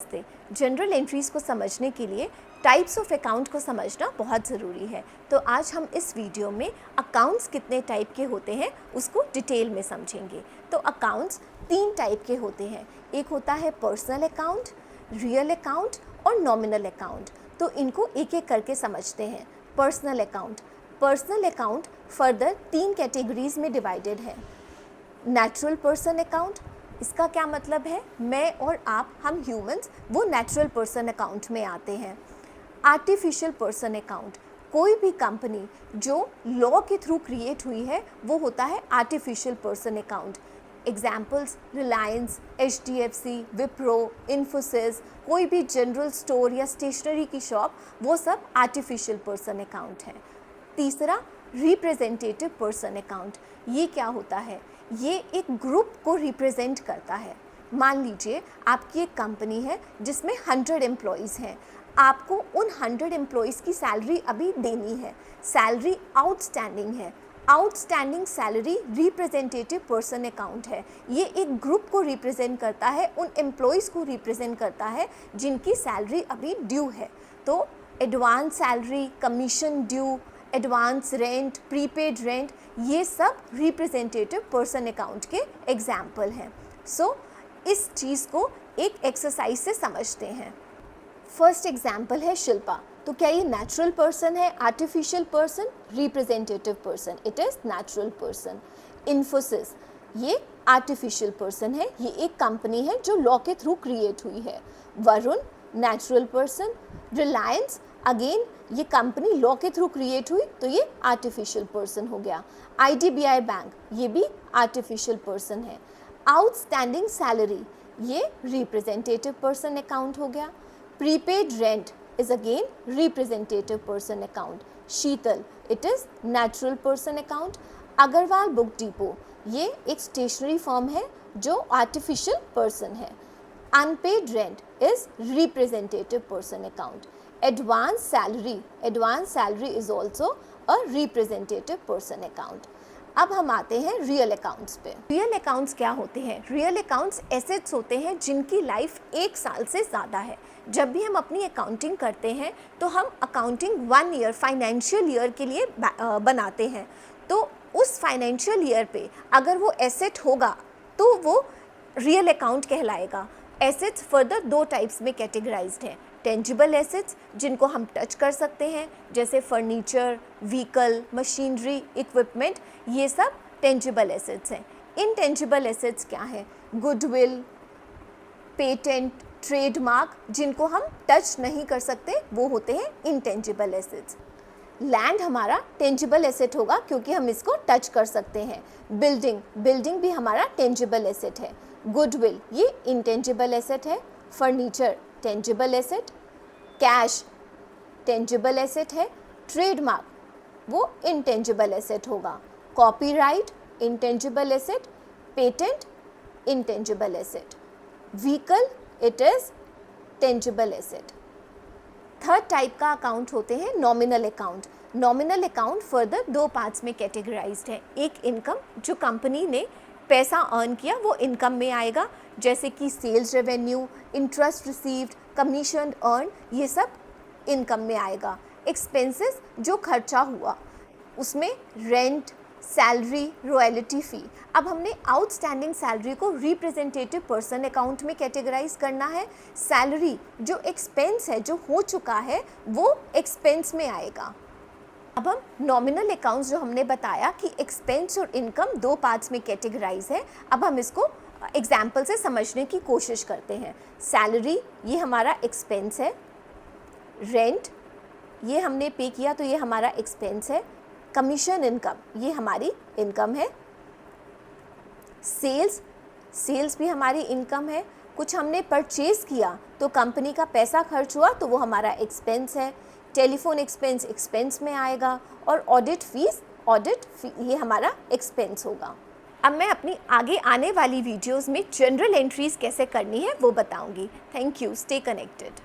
नमस्ते। General entries को समझने के लिए टाइप्स ऑफ अकाउंट को समझना बहुत ज़रूरी है। तो आज हम इस वीडियो में अकाउंट्स कितने टाइप के होते हैं उसको डिटेल में समझेंगे। तो अकाउंट्स 3 टाइप के होते हैं। एक होता है पर्सनल अकाउंट, रियल अकाउंट और नॉमिनल अकाउंट। तो इनको एक एक करके समझते हैं। पर्सनल अकाउंट फर्दर 3 कैटेगरीज में डिवाइडेड है। नेचुरल पर्सन अकाउंट, इसका क्या मतलब है, मैं और आप, हम ह्यूमंस, वो नेचुरल पर्सन अकाउंट में आते हैं। आर्टिफिशियल पर्सन अकाउंट, कोई भी कंपनी जो लॉ के थ्रू क्रिएट हुई है वो होता है artificial person account. Examples Reliance, HDFC, Wipro, Infosys, कोई भी जनरल स्टोर या स्टेशनरी की शॉप, वो सब आर्टिफिशियल पर्सन अकाउंट है। तीसरा रिप्रेजेंटेटिव पर्सन अकाउंट, ये क्या होता है, ये एक ग्रुप को रिप्रेजेंट करता है। मान लीजिए आपकी एक कंपनी है जिसमें 100 एम्प्लॉयज़ हैं, आपको उन 100 एम्प्लॉयज़ की सैलरी अभी देनी है, सैलरी आउटस्टैंडिंग है। Outstanding salary representative person account है। ये एक ग्रुप को रिप्रेजेंट करता है, उन एम्प्लॉयज़ को रिप्रेजेंट करता है जिनकी सैलरी अभी ड्यू है। तो advance salary, commission due, advance rent, prepaid rent, ये सब रिप्रेजेंटेटिव पर्सन अकाउंट के एग्जाम्पल हैं। सो इस चीज़ को एक एक्सरसाइज से समझते हैं। फर्स्ट एग्जाम्पल है शिल्पा। तो क्या ये नेचुरल पर्सन है, artificial person, representative person? It is natural person. Infosys, ये आर्टिफिशियल पर्सन है, ये एक कंपनी है जो लॉ के थ्रू क्रिएट हुई है। Varun, natural person. Reliance, again ये कंपनी लॉ के थ्रू क्रिएट हुई तो ये आर्टिफिशियल पर्सन हो गया। IDBI बैंक, ये भी आर्टिफिशियल पर्सन है। आउटस्टैंडिंग सैलरी, ये रिप्रेजेंटेटिव पर्सन अकाउंट हो गया। Prepaid rent is again representative person account. Sheetal, it is natural person account. Agarwal book depot, ये एक स्टेशनरी फर्म है जो आर्टिफिशियल पर्सन है। Unpaid rent is representative person account. Advance salary is also a representative person account. अब हम आते हैं real accounts पे। रियल अकाउंट्स क्या होते हैं? रियल अकाउंट्स एसेट्स होते हैं जिनकी लाइफ 1 साल से ज़्यादा है। जब भी हम अपनी अकाउंटिंग करते हैं तो हम अकाउंटिंग 1 ईयर फाइनेंशियल ईयर के लिए बनाते हैं। तो उस फाइनेंशियल ईयर पे अगर वो एसेट होगा तो वो रियल अकाउंट कहलाएगा। एसेट्स फर्दर 2 टाइप्स में कैटेगराइज्ड हैं। टेंजिबल एसेट्स, जिनको हम टच कर सकते हैं, जैसे फर्नीचर, व्हीकल, मशीनरी, इक्विपमेंट, ये सब टेंजिबल एसेट्स हैं। इनटेंजिबल एसेट्स क्या हैं? गुडविल, पेटेंट, ट्रेडमार्क, जिनको हम टच नहीं कर सकते, वो होते हैं इनटेंजिबल एसेट्स। लैंड हमारा टेंजिबल एसेट होगा क्योंकि हम इसको टच कर सकते हैं। बिल्डिंग भी हमारा टेंजिबल एसेट है। गुडविल, ये इनटेंजिबल एसेट है। Furniture tangible asset. Cash tangible asset है। ट्रेडमार्क वो इनटेंजिबल एसेट होगा। Copyright intangible asset. Patent intangible asset. Vehicle it is tangible asset. Third type का अकाउंट होते हैं nominal account. Nominal account further 2 parts में categorised है। एक इनकम, जो कंपनी ने पैसा अर्न किया वो इनकम में आएगा, जैसे कि sales revenue, interest received, commission earn, ये सब इनकम में आएगा। एक्सपेंसेस, जो खर्चा हुआ, उसमें रेंट, सैलरी, रॉयल्टी फ़ी। अब हमने आउटस्टैंडिंग सैलरी को रिप्रेजेंटेटिव पर्सन अकाउंट में कैटेगराइज करना है। सैलरी जो एक्सपेंस है, जो हो चुका है, वो एक्सपेंस में आएगा। अब हम नॉमिनल अकाउंट्स, जो हमने बताया कि एक्सपेंस और इनकम 2 पार्ट्स में कैटेगराइज है, अब हम इसको एग्जाम्पल से समझने की कोशिश करते हैं। सैलरी, ये हमारा एक्सपेंस है। रेंट, ये हमने पे किया तो ये हमारा एक्सपेंस है। कमीशन इनकम, ये हमारी इनकम है। सेल्स भी हमारी इनकम है। कुछ हमने परचेज़ किया तो कंपनी का पैसा खर्च हुआ तो वो हमारा एक्सपेंस है। टेलीफोन एक्सपेंस में आएगा। और ऑडिट फी ये हमारा एक्सपेंस होगा। अब मैं अपनी आगे आने वाली वीडियोस में जनरल एंट्रीज़ कैसे करनी है वो बताऊंगी। Thank you. Stay connected.